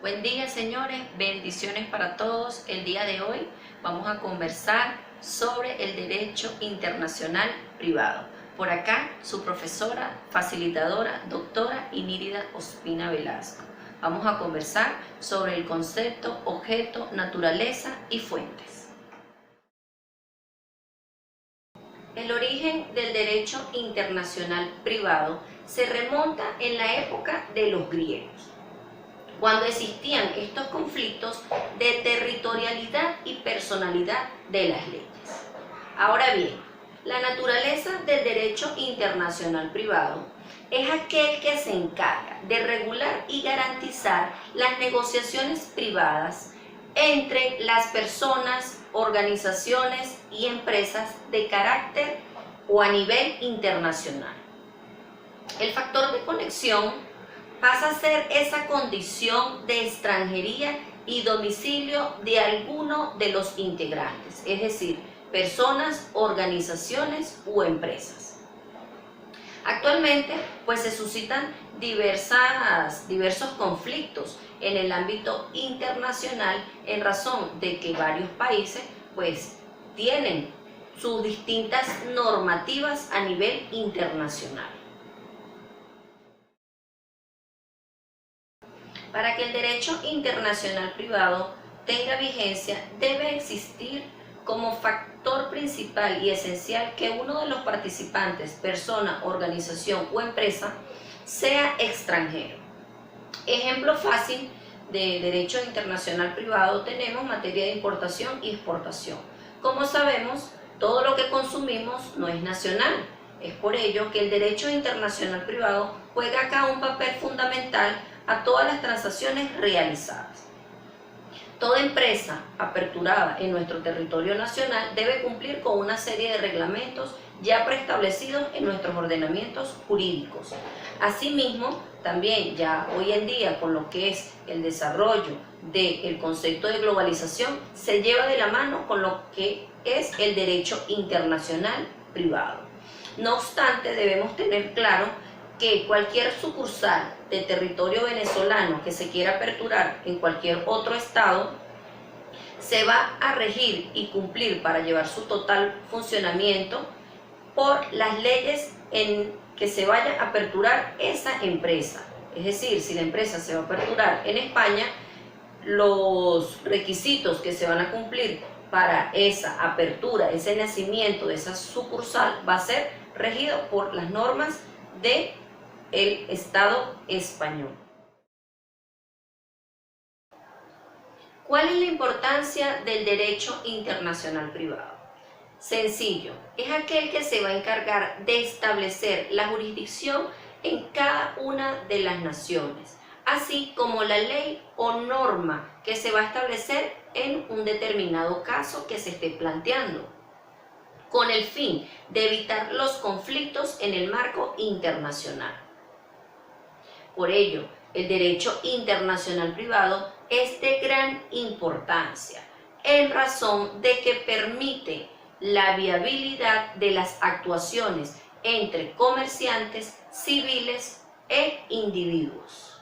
Buen día, señores, bendiciones para todos. El día de hoy vamos a conversar sobre el derecho internacional privado. Por acá, su profesora, facilitadora, doctora Inírida Ospina Velasco. Vamos a conversar sobre el concepto, objeto, naturaleza y fuentes. El origen del derecho internacional privado se remonta en la época de los griegos, cuando existían estos conflictos de territorialidad y personalidad de las leyes. Ahora bien, la naturaleza del derecho internacional privado es aquel que se encarga de regular y garantizar las negociaciones privadas entre las personas, organizaciones y empresas de carácter o a nivel internacional. El factor de conexión pasa a ser esa condición de extranjería y domicilio de alguno de los integrantes, es decir, personas, organizaciones u empresas. Actualmente, pues se suscitan diversos conflictos en el ámbito internacional en razón de que varios países pues tienen sus distintas normativas a nivel internacional. Para que el derecho internacional privado tenga vigencia, debe existir como factor principal y esencial que uno de los participantes, persona, organización o empresa, sea extranjero. Ejemplo fácil de derecho internacional privado tenemos en materia de importación y exportación. Como sabemos, todo lo que consumimos no es nacional. Es por ello que el derecho internacional privado juega acá un papel fundamental a todas las transacciones realizadas. Toda empresa aperturada en nuestro territorio nacional debe cumplir con una serie de reglamentos ya preestablecidos en nuestros ordenamientos jurídicos. Asimismo, también ya hoy en día con lo que es el desarrollo del concepto de globalización, se lleva de la mano con lo que es el derecho internacional privado. No obstante, debemos tener claro que cualquier sucursal de territorio venezolano que se quiera aperturar en cualquier otro estado se va a regir y cumplir para llevar su total funcionamiento por las leyes en que se vaya a aperturar esa empresa. Es decir, si la empresa se va a aperturar en España, los requisitos que se van a cumplir para esa apertura, ese nacimiento de esa sucursal va a ser regido por las normas del Estado español. ¿Cuál es la importancia del derecho internacional privado? Sencillo, es aquel que se va a encargar de establecer la jurisdicción en cada una de las naciones, así como la ley o norma que se va a establecer en un determinado caso que se esté planteando, con el fin de evitar los conflictos en el marco internacional. Por ello, el derecho internacional privado es de gran importancia, en razón de que permite la viabilidad de las actuaciones entre comerciantes, civiles e individuos.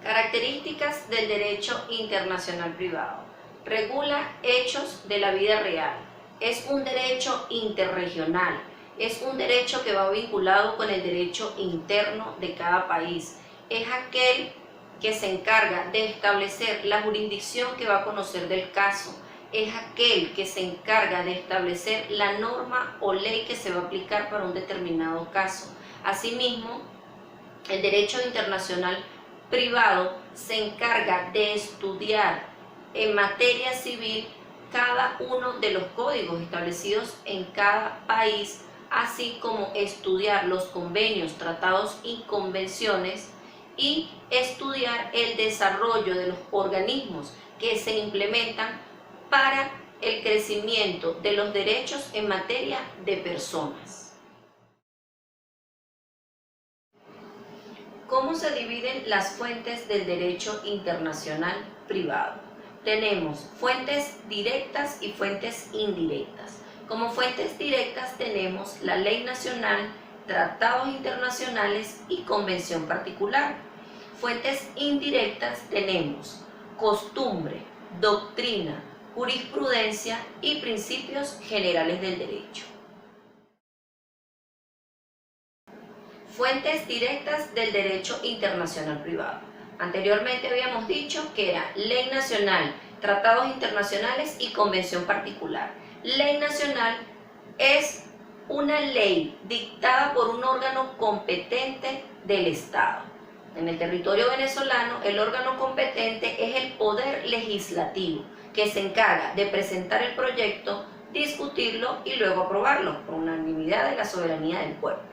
Características del derecho internacional privado. Regula hechos de la vida real. Es un derecho interregional. Es un derecho que va vinculado con el derecho interno de cada país. Es aquel que se encarga de establecer la jurisdicción que va a conocer del caso. Es aquel que se encarga de establecer la norma o ley que se va a aplicar para un determinado caso. Asimismo, el derecho internacional privado se encarga de estudiar en materia civil cada uno de los códigos establecidos en cada país, así como estudiar los convenios, tratados y convenciones y estudiar el desarrollo de los organismos que se implementan para el crecimiento de los derechos en materia de personas. ¿Cómo se dividen las fuentes del derecho internacional privado? Tenemos fuentes directas y fuentes indirectas. Como fuentes directas tenemos la ley nacional, tratados internacionales y convención particular. Fuentes indirectas tenemos costumbre, doctrina, jurisprudencia y principios generales del derecho. Fuentes directas del derecho internacional privado. Anteriormente habíamos dicho que era ley nacional, tratados internacionales y convención particular. Ley nacional es una ley dictada por un órgano competente del Estado. En el territorio venezolano, el órgano competente es el Poder Legislativo, que se encarga de presentar el proyecto, discutirlo y luego aprobarlo por unanimidad de la soberanía del pueblo.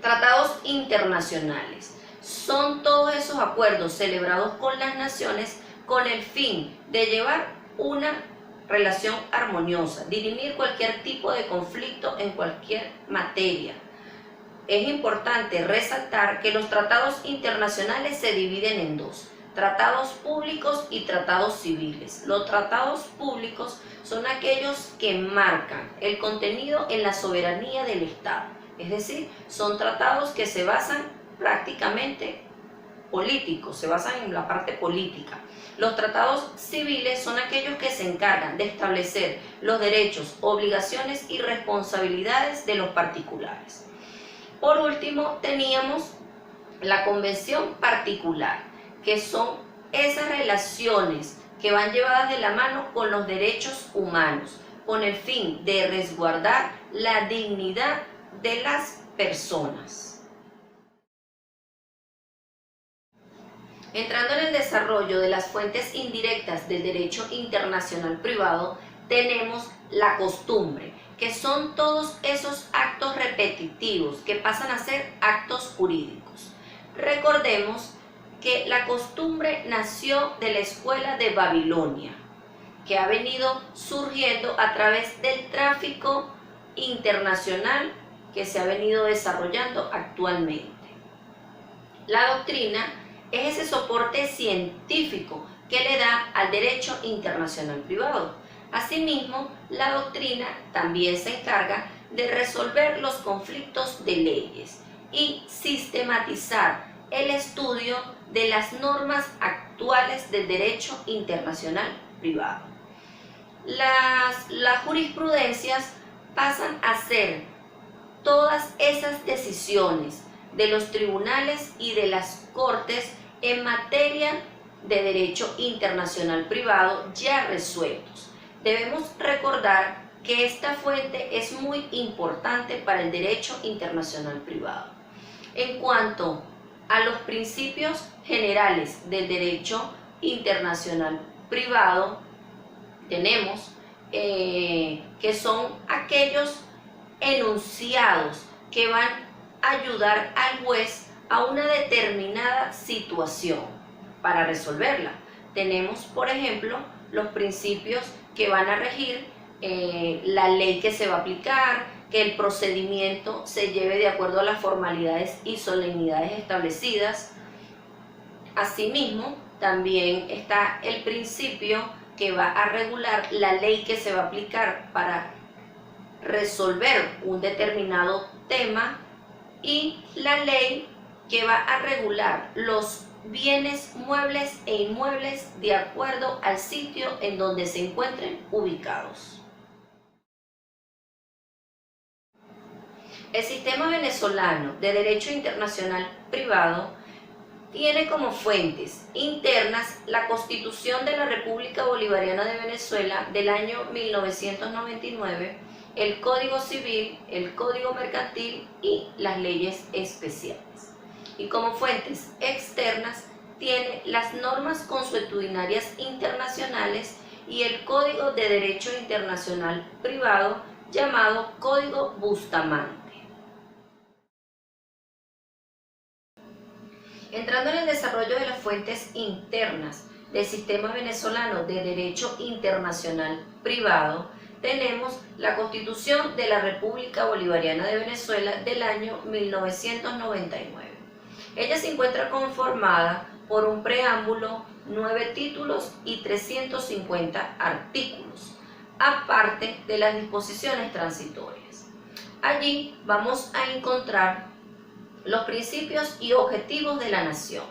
Tratados internacionales son todos esos acuerdos celebrados con las naciones con el fin de llevar una relación armoniosa, dirimir cualquier tipo de conflicto en cualquier materia. Es importante resaltar que los tratados internacionales se dividen en dos: tratados públicos y tratados civiles. Los tratados públicos son aquellos que marcan el contenido en la soberanía del Estado, es decir, son tratados que se basan prácticamente políticos, se basan en la parte política. Los tratados civiles son aquellos que se encargan de establecer los derechos, obligaciones y responsabilidades de los particulares. Por último, teníamos la convención particular, que son esas relaciones que van llevadas de la mano con los derechos humanos, con el fin de resguardar la dignidad de las personas. Entrando en el desarrollo de las fuentes indirectas del derecho internacional privado, tenemos la costumbre, que son todos esos actos repetitivos que pasan a ser actos jurídicos. Recordemos que la costumbre nació de la escuela de Babilonia, que ha venido surgiendo a través del tráfico internacional que se ha venido desarrollando actualmente. La doctrina es ese soporte científico que le da al derecho internacional privado. Asimismo, la doctrina también se encarga de resolver los conflictos de leyes y sistematizar el estudio de las normas actuales del derecho internacional privado. Las jurisprudencias pasan a ser todas esas decisiones de los tribunales y de las cortes en materia de derecho internacional privado ya resueltos. Debemos recordar que esta fuente es muy importante para el derecho internacional privado. En cuanto a los principios generales del derecho internacional privado, tenemos que son aquellos enunciados que van a ayudar al juez a una determinada situación para resolverla. Tenemos, por ejemplo, los principios que van a regir la ley que se va a aplicar, que el procedimiento se lleve de acuerdo a las formalidades y solemnidades establecidas. Asimismo, también está el principio que va a regular la ley que se va a aplicar para resolver un determinado tema y la ley que va a regular los bienes muebles e inmuebles de acuerdo al sitio en donde se encuentren ubicados. El sistema venezolano de derecho internacional privado tiene como fuentes internas la Constitución de la República Bolivariana de Venezuela del año 1999, el Código Civil, el Código Mercantil y las leyes especiales. Y como fuentes externas tiene las normas consuetudinarias internacionales y el Código de Derecho Internacional Privado llamado Código Bustamante. Entrando en el desarrollo de las fuentes internas del sistema venezolano de derecho internacional privado, tenemos la Constitución de la República Bolivariana de Venezuela del año 1999. Ella se encuentra conformada por un preámbulo, 9 títulos y 350 artículos, aparte de las disposiciones transitorias. Allí vamos a encontrar los principios y objetivos de la nación,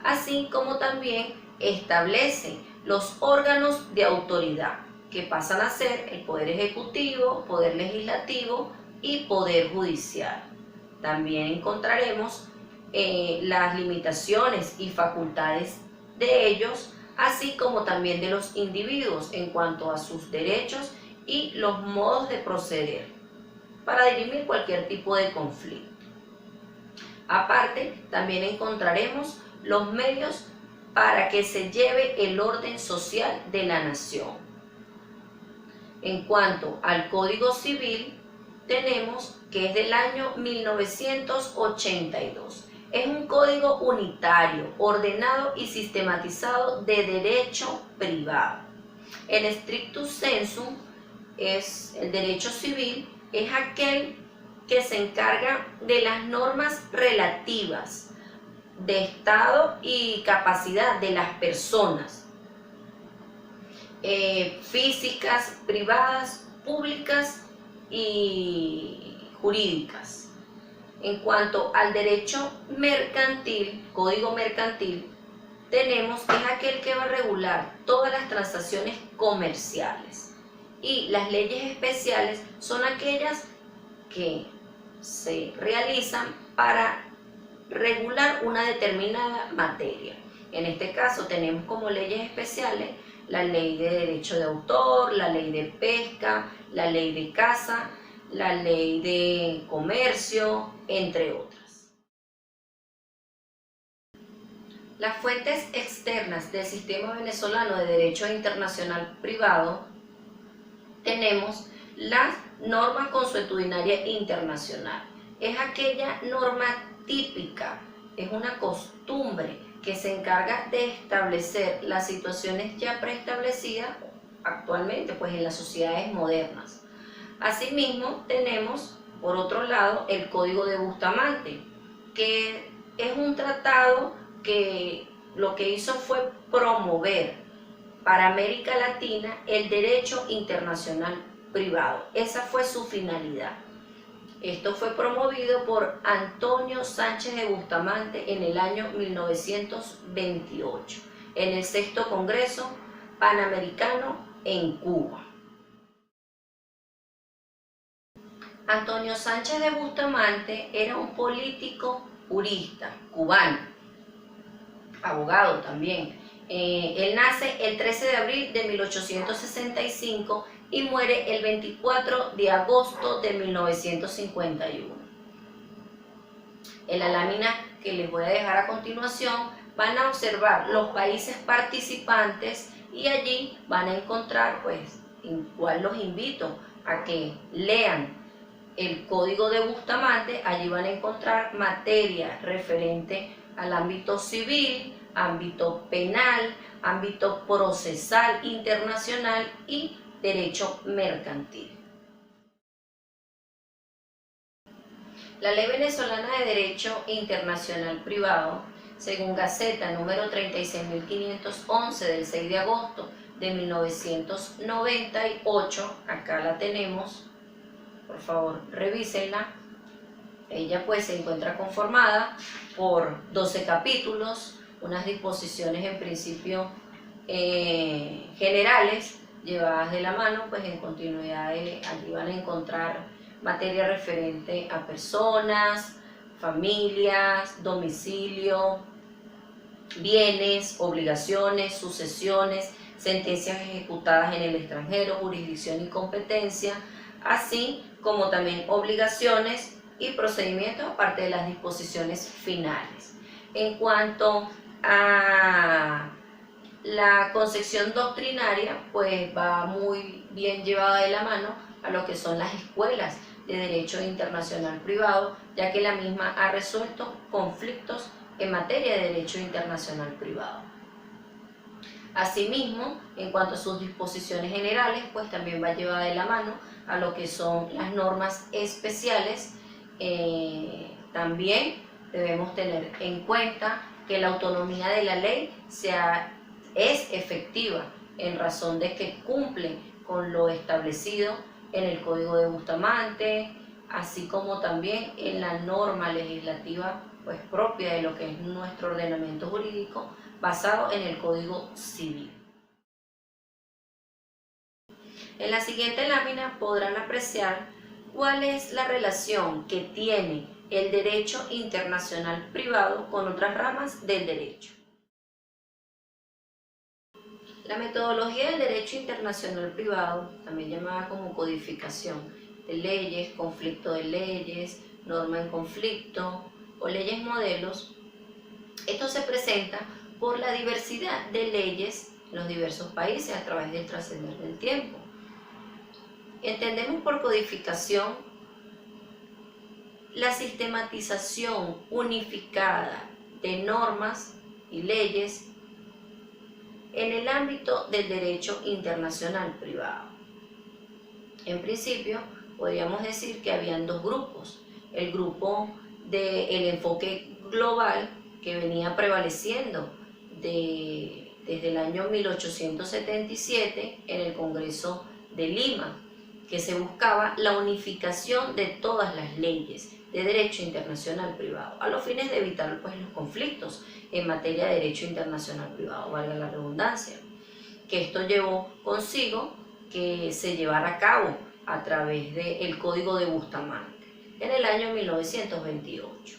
así como también establece los órganos de autoridad, que pasan a ser el Poder Ejecutivo, Poder Legislativo y Poder Judicial. También encontraremos las limitaciones y facultades de ellos, así como también de los individuos en cuanto a sus derechos y los modos de proceder para dirimir cualquier tipo de conflicto. Aparte, también encontraremos los medios para que se lleve el orden social de la nación. En cuanto al Código Civil, tenemos que es del año 1982. Es un código unitario, ordenado y sistematizado de derecho privado. En stricto sensu, el derecho civil es aquel que se encarga de las normas relativas de estado y capacidad de las personas, físicas, privadas, públicas y jurídicas. En cuanto al derecho mercantil, código mercantil, tenemos que es aquel que va a regular todas las transacciones comerciales, y las leyes especiales son aquellas que se realizan para regular una determinada materia. En este caso tenemos como leyes especiales la ley de derecho de autor, la ley de pesca, la ley de caza, la ley de comercio, entre otras. Las fuentes externas del sistema venezolano de derecho internacional privado, tenemos la norma consuetudinaria internacional. Es aquella norma típica, es una costumbre que se encarga de establecer las situaciones ya preestablecidas actualmente, pues en las sociedades modernas. Asimismo, tenemos, por otro lado, el Código de Bustamante, que es un tratado que lo que hizo fue promover para América Latina el derecho internacional privado. Esa fue su finalidad. Esto fue promovido por Antonio Sánchez de Bustamante en el año 1928, en el 6º Congreso Panamericano en Cuba. Antonio Sánchez de Bustamante era un político jurista cubano, abogado también. Él nace el 13 de abril de 1865 y muere el 24 de agosto de 1951. En la lámina que les voy a dejar a continuación van a observar los países participantes y allí van a encontrar, pues, igual los invito a que lean el Código de Bustamante. Allí van a encontrar materia referente al ámbito civil, ámbito penal, ámbito procesal internacional y derecho mercantil. La Ley Venezolana de Derecho Internacional Privado, según Gaceta número 36.511 del 6 de agosto de 1998, acá la tenemos, por favor revísenla. Ella pues se encuentra conformada por 12 capítulos, unas disposiciones en principio generales, llevadas de la mano, pues en continuidad allí van a encontrar materia referente a personas, familias, domicilio, bienes, obligaciones, sucesiones, sentencias ejecutadas en el extranjero, jurisdicción y competencia, así como también obligaciones y procedimientos, aparte de las disposiciones finales. En cuanto a la concepción doctrinaria, pues va muy bien llevada de la mano a lo que son las escuelas de Derecho Internacional Privado, ya que la misma ha resuelto conflictos en materia de Derecho Internacional Privado. Asimismo, en cuanto a sus disposiciones generales, pues también va llevada de la mano a lo que son las normas especiales. También debemos tener en cuenta que la autonomía de la ley es efectiva en razón de que cumple con lo establecido en el Código de Bustamante, así como también en la norma legislativa pues, propia de lo que es nuestro ordenamiento jurídico basado en el Código Civil. En la siguiente lámina podrán apreciar cuál es la relación que tiene el derecho internacional privado con otras ramas del derecho. La metodología del derecho internacional privado, también llamada como codificación de leyes, conflicto de leyes, norma en conflicto o leyes modelos, esto se presenta por la diversidad de leyes en los diversos países a través del trascender del tiempo. Entendemos por codificación la sistematización unificada de normas y leyes en el ámbito del derecho internacional privado. En principio, podríamos decir que habían dos grupos. El grupo del enfoque global que venía prevaleciendo desde el año 1877 en el Congreso de Lima, que se buscaba la unificación de todas las leyes de derecho internacional privado, a los fines de evitar pues, los conflictos en materia de derecho internacional privado, valga la redundancia, que esto llevó consigo que se llevara a cabo a través del Código de Bustamante en el año 1928.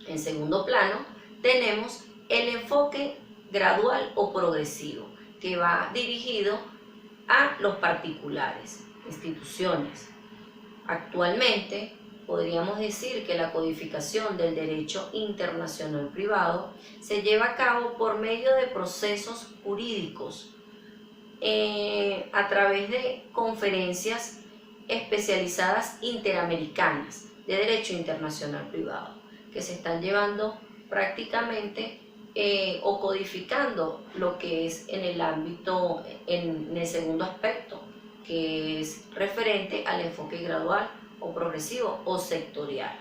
En segundo plano tenemos el enfoque gradual o progresivo, que va dirigido a los particulares, instituciones. Actualmente podríamos decir que la codificación del derecho internacional privado se lleva a cabo por medio de procesos jurídicos a través de conferencias especializadas interamericanas de derecho internacional privado que se están llevando prácticamente o codificando lo que es en el ámbito, en el segundo aspecto, que es referente al enfoque gradual o progresivo o sectorial.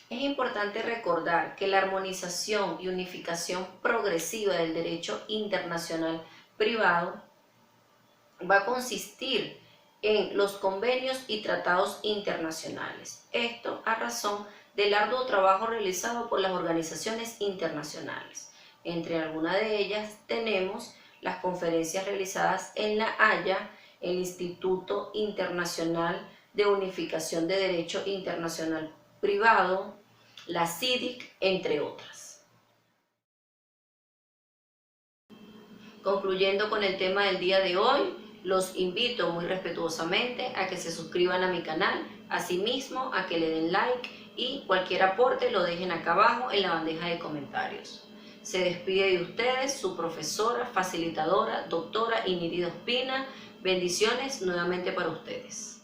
Es importante recordar que la armonización y unificación progresiva del derecho internacional privado va a consistir en los convenios y tratados internacionales. Esto a razón del arduo trabajo realizado por las organizaciones internacionales. Entre algunas de ellas tenemos las conferencias realizadas en La Haya, el Instituto Internacional de Unificación de Derecho Internacional Privado, la CIDIC, entre otras. Concluyendo con el tema del día de hoy, los invito muy respetuosamente a que se suscriban a mi canal, asimismo a que le den like y cualquier aporte lo dejen acá abajo en la bandeja de comentarios. Se despide de ustedes su profesora, facilitadora, doctora Inirida Ospina. Bendiciones nuevamente para ustedes.